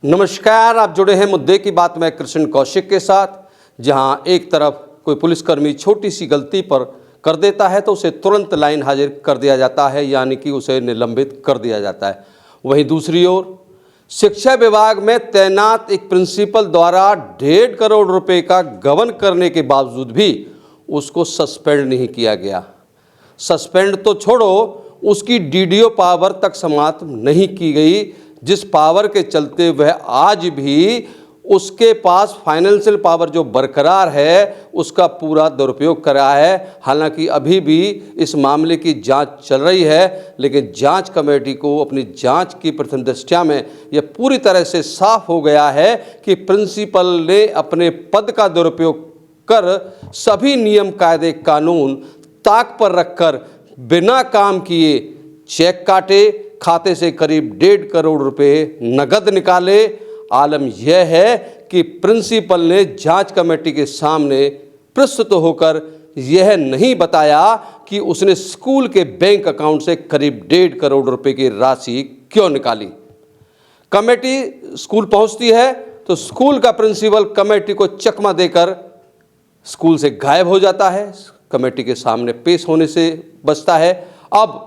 नमस्कार, आप जुड़े हैं मुद्दे की बात में कृष्ण कौशिक के साथ। जहां एक तरफ कोई पुलिसकर्मी छोटी सी गलती पर कर देता है तो उसे तुरंत लाइन हाजिर कर दिया जाता है, यानी कि उसे निलंबित कर दिया जाता है। वहीं दूसरी ओर शिक्षा विभाग में तैनात एक प्रिंसिपल द्वारा 1.5 करोड़ रुपए का गबन करने के बावजूद भी उसको सस्पेंड नहीं किया गया। सस्पेंड तो छोड़ो, उसकी डीडीओ पावर तक समाप्त नहीं की गई, जिस पावर के चलते वह आज भी उसके पास फाइनेंशियल पावर जो बरकरार है उसका पूरा दुरुपयोग कर रहा है। हालांकि अभी भी इस मामले की जांच चल रही है, लेकिन जांच कमेटी को अपनी जांच की प्रथम दृष्टया में यह पूरी तरह से साफ हो गया है कि प्रिंसिपल ने अपने पद का दुरुपयोग कर सभी नियम कायदे कानून ताक पर रखकर बिना काम किए चेक काटे, खाते से करीब 1.5 करोड़ रुपए नगद निकाले। आलम यह है कि प्रिंसिपल ने जांच कमेटी के सामने प्रस्तुत होकर यह नहीं बताया कि उसने स्कूल के बैंक अकाउंट से करीब 1.5 करोड़ रुपए की राशि क्यों निकाली। कमेटी स्कूल पहुंचती है तो स्कूल का प्रिंसिपल कमेटी को चकमा देकर स्कूल से गायब हो जाता है, कमेटी के सामने पेश होने से बचता है। अब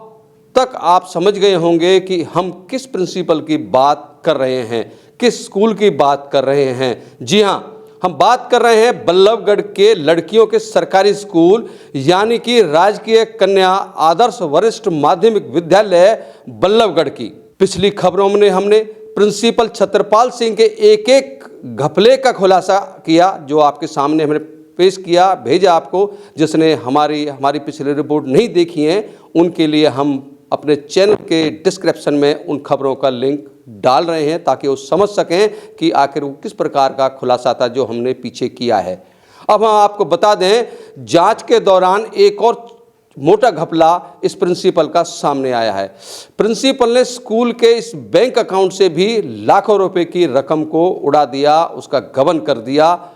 तक आप समझ गए होंगे कि हम किस प्रिंसिपल की बात कर रहे हैं, किस स्कूल की बात कर रहे हैं। जी हां, हम बात कर रहे हैं बल्लभगढ़ के लड़कियों के सरकारी स्कूल यानी कि राजकीय कन्या आदर्श वरिष्ठ माध्यमिक विद्यालय बल्लभगढ़ की। पिछली खबरों में हमने प्रिंसिपल छत्रपाल सिंह के एक घपले का खुलासा किया, जो आपके सामने हमने पेश किया, भेजा आपको। जिसने हमारी पिछली रिपोर्ट नहीं देखी है उनके लिए हम अपने चैनल के डिस्क्रिप्शन में उन खबरों का लिंक डाल रहे हैं ताकि वो समझ सकें कि आखिर वो किस प्रकार का खुलासा था जो हमने पीछे किया है। अब हम आपको बता दें, जांच के दौरान एक और मोटा घपला इस प्रिंसिपल का सामने आया है। प्रिंसिपल ने स्कूल के इस बैंक अकाउंट से भी लाखों रुपए की रकम को उड़ा दिया, उसका गबन कर दिया।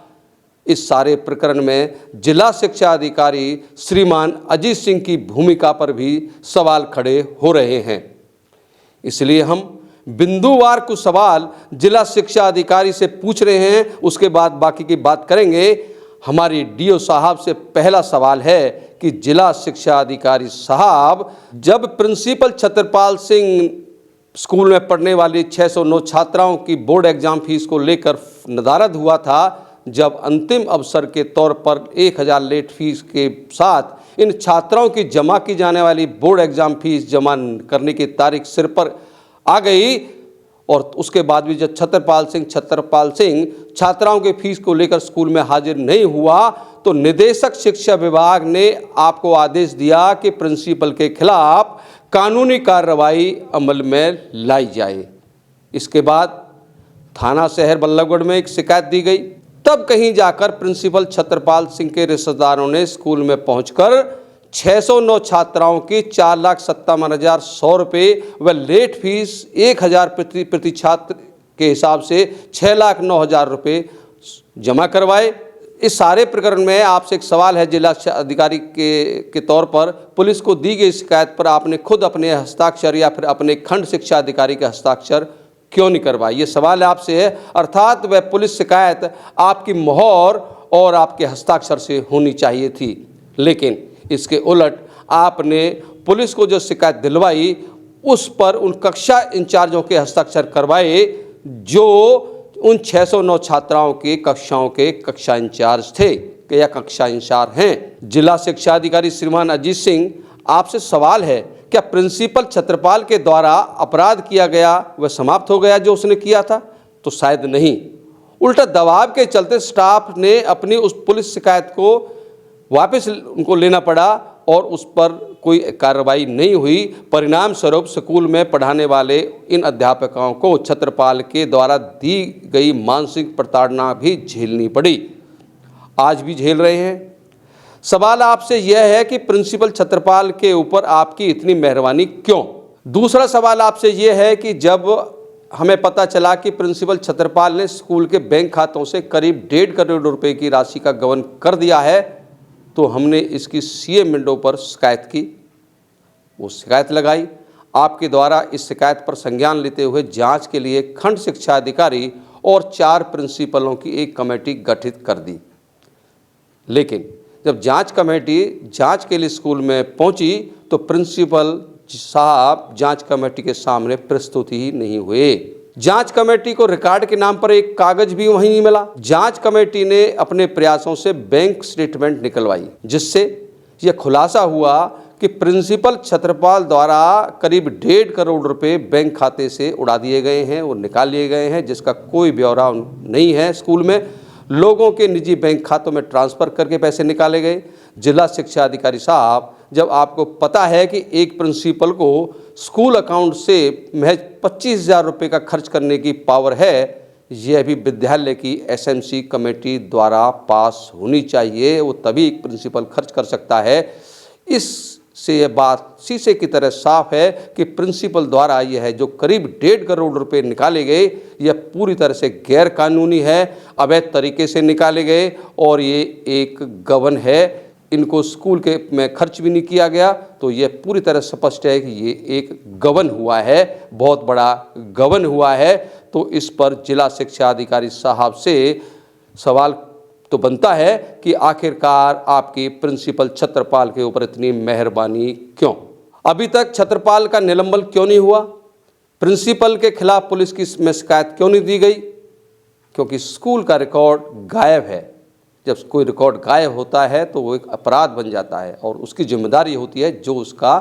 इस सारे प्रकरण में जिला शिक्षा अधिकारी श्रीमान अजीत सिंह की भूमिका पर भी सवाल खड़े हो रहे हैं। इसलिए हम बिंदुवार कुछ सवाल जिला शिक्षा अधिकारी से पूछ रहे हैं, उसके बाद बाकी की बात करेंगे। हमारी डीओ साहब से पहला सवाल है कि जिला शिक्षा अधिकारी साहब, जब प्रिंसिपल छत्रपाल सिंह स्कूल में पढ़ने वाली 609 छात्राओं की बोर्ड एग्जाम फीस को लेकर नदारद हुआ था, जब अंतिम अवसर के तौर पर 1000 लेट फीस के साथ इन छात्राओं की जमा की जाने वाली बोर्ड एग्जाम फीस जमा करने की तारीख सिर पर आ गई और उसके बाद भी जब छत्रपाल सिंह छात्राओं के फीस को लेकर स्कूल में हाजिर नहीं हुआ तो निदेशक शिक्षा विभाग ने आपको आदेश दिया कि प्रिंसिपल के खिलाफ कानूनी कार्रवाई अमल में लाई जाए। इसके बाद थाना शहर बल्लभगढ़ में एक शिकायत दी गई। तब कहीं जाकर प्रिंसिपल छत्रपाल सिंह के रिश्तेदारों ने स्कूल में पहुंचकर 609 छात्राओं की 4,57,100 रुपये व लेट फीस 1,000 प्रति छात्र के हिसाब से 6,09,000 रुपये जमा करवाए। इस सारे प्रकरण में आपसे एक सवाल है, जिला अधिकारी के तौर पर पुलिस को दी गई शिकायत पर आपने खुद अपने हस्ताक्षर या फिर अपने खंड शिक्षा अधिकारी के हस्ताक्षर क्यों नहीं करवाई? ये सवाल आपसे है। अर्थात वह पुलिस शिकायत आपकी मोहर और आपके हस्ताक्षर से होनी चाहिए थी, लेकिन इसके उलट आपने पुलिस को जो शिकायत दिलवाई उस पर उन कक्षा इंचार्जों के हस्ताक्षर करवाए जो उन 609 छात्राओं की कक्षाओं के कक्षा इंचार्ज थे या कक्षा इंचार्ज हैं। जिला शिक्षा अधिकारी श्रीमान अजीत सिंह, आपसे सवाल है, क्या प्रिंसिपल छत्रपाल के द्वारा अपराध किया गया वह समाप्त हो गया जो उसने किया था? तो शायद नहीं, उल्टा दबाव के चलते स्टाफ ने अपनी उस पुलिस शिकायत को वापस उनको लेना पड़ा और उस पर कोई कार्रवाई नहीं हुई। परिणाम स्वरूप स्कूल में पढ़ाने वाले इन अध्यापकों को छत्रपाल के द्वारा दी गई मानसिक प्रताड़ना भी झेलनी पड़ी, आज भी झेल रहे हैं। सवाल आपसे यह है कि प्रिंसिपल छत्रपाल के ऊपर आपकी इतनी मेहरबानी क्यों? दूसरा सवाल आपसे यह है कि जब हमें पता चला कि प्रिंसिपल छत्रपाल ने स्कूल के बैंक खातों से करीब 1.5 करोड़ रुपए की राशि का गबन कर दिया है तो हमने इसकी सीएम विंडो पर शिकायत की, वो शिकायत लगाई। आपके द्वारा इस शिकायत पर संज्ञान लेते हुए जांच के लिए खंड शिक्षा अधिकारी और 4 प्रिंसिपलों की एक कमेटी गठित कर दी। लेकिन जब जांच कमेटी जांच के लिए स्कूल में पहुंची तो प्रिंसिपल साहब जांच कमेटी के सामने प्रस्तुत ही नहीं हुए। जांच कमेटी को रिकॉर्ड के नाम पर एक कागज भी वहीं नहीं मिला। जांच कमेटी ने अपने प्रयासों से बैंक स्टेटमेंट निकलवाई, जिससे यह खुलासा हुआ कि प्रिंसिपल छत्रपाल द्वारा करीब 1.5 करोड़ रुपए बैंक खाते से उड़ा दिए गए हैं और निकाल लिए गए हैं, जिसका कोई ब्यौरा नहीं है। स्कूल में लोगों के निजी बैंक खातों में ट्रांसफ़र करके पैसे निकाले गए। जिला शिक्षा अधिकारी साहब, जब आपको पता है कि एक प्रिंसिपल को स्कूल अकाउंट से महज 25,000 रुपये का खर्च करने की पावर है, यह भी विद्यालय की एसएमसी कमेटी द्वारा पास होनी चाहिए। वो तभी एक प्रिंसिपल खर्च कर सकता है। इससे यह बात शीशे की तरह साफ है कि प्रिंसिपल द्वारा यह जो करीब 1.5 करोड़ रुपए निकाले गए, यह पूरी तरह से गैर कानूनी है, अवैध तरीके से निकाले गए और ये एक गबन है। इनको स्कूल के में खर्च भी नहीं किया गया, तो यह पूरी तरह स्पष्ट है कि ये एक गबन हुआ है, बहुत बड़ा गबन हुआ है। तो इस पर जिला शिक्षा अधिकारी साहब से सवाल तो बनता है कि आखिरकार आपकी प्रिंसिपल छत्रपाल के ऊपर इतनी मेहरबानी क्यों? अभी तक छत्रपाल का निलंबन क्यों नहीं हुआ? प्रिंसिपल के खिलाफ पुलिस की में शिकायत क्यों नहीं दी गई? क्योंकि स्कूल का रिकॉर्ड गायब है। जब कोई रिकॉर्ड गायब होता है तो वो एक अपराध बन जाता है और उसकी जिम्मेदारी होती है जो उसका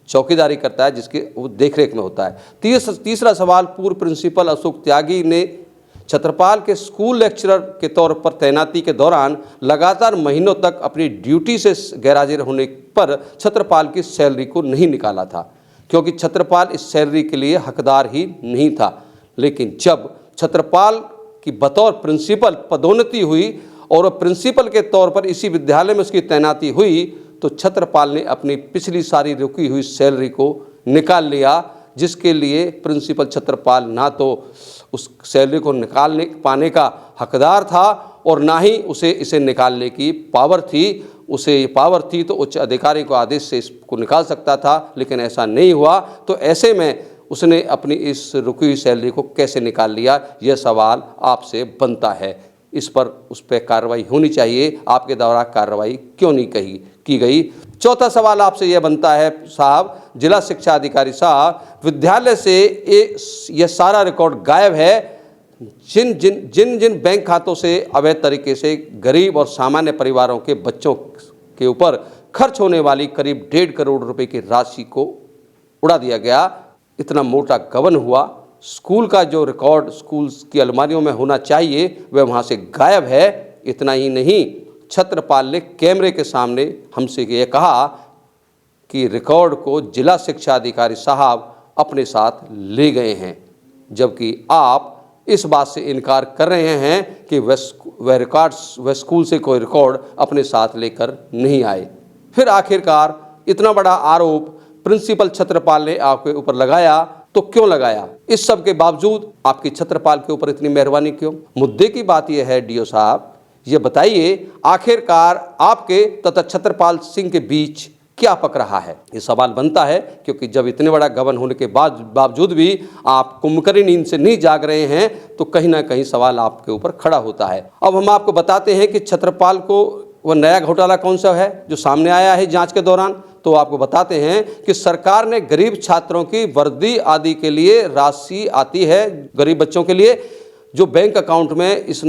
चौकीदारी करता है, जिसके वो देखरेख में होता है। तीसरा सवाल, पूर्व प्रिंसिपल अशोक त्यागी ने छत्रपाल के स्कूल लेक्चरर के तौर पर तैनाती के दौरान लगातार महीनों तक अपनी ड्यूटी से गैरहाजिर होने पर छत्रपाल की सैलरी को नहीं निकाला था, क्योंकि छत्रपाल इस सैलरी के लिए हकदार ही नहीं था। लेकिन जब छत्रपाल की बतौर प्रिंसिपल पदोन्नति हुई और प्रिंसिपल के तौर पर इसी विद्यालय में उसकी तैनाती हुई, तो छत्रपाल ने अपनी पिछली सारी रुकी हुई सैलरी को निकाल लिया, जिसके लिए प्रिंसिपल छत्रपाल ना तो उस सैलरी को निकालने पाने का हकदार था और ना ही उसे इसे निकालने की पावर थी। उसे ये पावर थी तो उच्च अधिकारी को आदेश से इसको निकाल सकता था, लेकिन ऐसा नहीं हुआ। तो ऐसे में उसने अपनी इस रुकी हुई सैलरी को कैसे निकाल लिया, यह सवाल आपसे बनता है। इस पर उस पर कार्रवाई होनी चाहिए। आपके द्वारा कार्रवाई क्यों नहीं की गई? चौथा सवाल आपसे यह बनता है साहब, जिला शिक्षा अधिकारी साहब, विद्यालय से यह सारा रिकॉर्ड गायब है। जिन बैंक खातों से अवैध तरीके से गरीब और सामान्य परिवारों के बच्चों के ऊपर खर्च होने वाली करीब 1.5 करोड़ रुपए की राशि को उड़ा दिया गया, इतना मोटा गबन हुआ। स्कूल का जो रिकॉर्ड स्कूल की अलमारियों में होना चाहिए वह वहाँ से गायब है। इतना ही नहीं, छत्रपाल ने कैमरे के सामने हमसे ये कहा कि रिकॉर्ड को जिला शिक्षा अधिकारी साहब अपने साथ ले गए हैं, जबकि आप इस बात से इनकार कर रहे हैं कि वह स्कूल से कोई रिकॉर्ड अपने साथ लेकर नहीं आए। फिर आखिरकार इतना बड़ा आरोप प्रिंसिपल छत्रपाल ने आपके ऊपर लगाया, तो क्यों लगाया? इस सब के बावजूद आपकी छत्रपाल के ऊपर इतनी मेहरबानी क्यों? मुद्दे की बात यह है डीओ साहब, ये बताइए आखिरकार आपके तथा छत्रपाल सिंह के बीच क्या पक रहा है? ये सवाल बनता है, क्योंकि जब इतने बड़ा गबन होने के बावजूद भी आप कुंभकर्ण नींद से नहीं जाग रहे हैं, तो कहीं ना कहीं सवाल आपके ऊपर खड़ा होता है। अब हम आपको बताते हैं कि छत्रपाल को वह नया घोटाला कौन सा है जो सामने आया है जांच के दौरान। तो आपको बताते हैं कि सरकार ने गरीब छात्रों की वर्दी आदि के लिए राशि आती है, गरीब बच्चों के लिए, जो बैंक अकाउंट में इस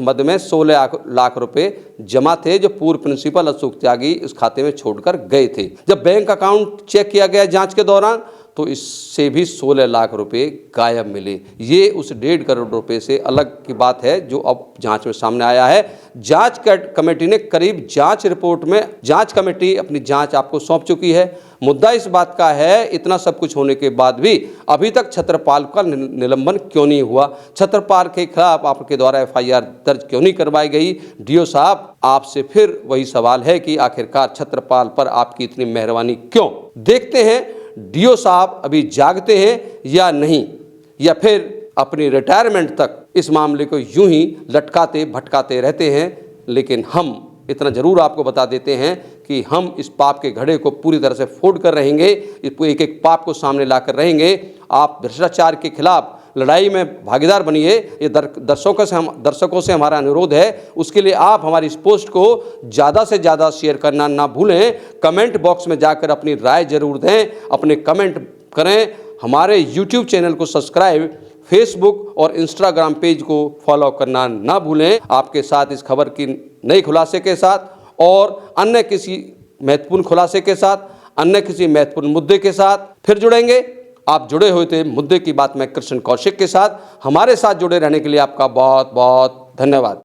मद में 16 लाख रुपए जमा थे, जो पूर्व प्रिंसिपल अशोक त्यागी इस खाते में छोड़कर गए थे। जब बैंक अकाउंट चेक किया गया जांच के दौरान, तो इससे भी 16 लाख रुपए गायब मिले। ये उस 1.5 करोड़ रुपए से अलग की बात है जो अब जांच में सामने आया है। जांच कमेटी ने करीब जांच रिपोर्ट में जांच कमेटी अपनी जांच आपको सौंप चुकी है। मुद्दा इस बात का है, इतना सब कुछ होने के बाद भी अभी तक छत्रपाल का निलंबन क्यों नहीं हुआ? छत्रपाल के खिलाफ आपके द्वारा FIR दर्ज क्यों नहीं करवाई गई? डीओ साहब, आपसे फिर वही सवाल है कि आखिरकार छत्रपाल पर आपकी इतनी मेहरबानी क्यों? देखते हैं डीओ साहब अभी जागते हैं या नहीं, या फिर अपनी रिटायरमेंट तक इस मामले को यूं ही लटकाते भटकाते रहते हैं। लेकिन हम इतना ज़रूर आपको बता देते हैं कि हम इस पाप के घड़े को पूरी तरह से फोड़ कर रहेंगे, एक एक पाप को सामने लाकर रहेंगे। आप भ्रष्टाचार के खिलाफ लड़ाई में भागीदार बनिए, ये दर्शकों से हमारा अनुरोध है। उसके लिए आप हमारी इस पोस्ट को ज़्यादा से ज़्यादा शेयर करना ना भूलें। कमेंट बॉक्स में जाकर अपनी राय जरूर दें, अपने कमेंट करें। हमारे यूट्यूब चैनल को सब्सक्राइब, फेसबुक और इंस्टाग्राम पेज को फॉलो करना ना भूलें। आपके साथ इस खबर की नए खुलासे के साथ और अन्य किसी महत्वपूर्ण खुलासे के साथ, अन्य किसी महत्वपूर्ण मुद्दे के साथ फिर जुड़ेंगे। आप जुड़े हुए थे मुद्दे की बात में कृष्ण कौशिक के साथ। हमारे साथ जुड़े रहने के लिए आपका बहुत बहुत धन्यवाद।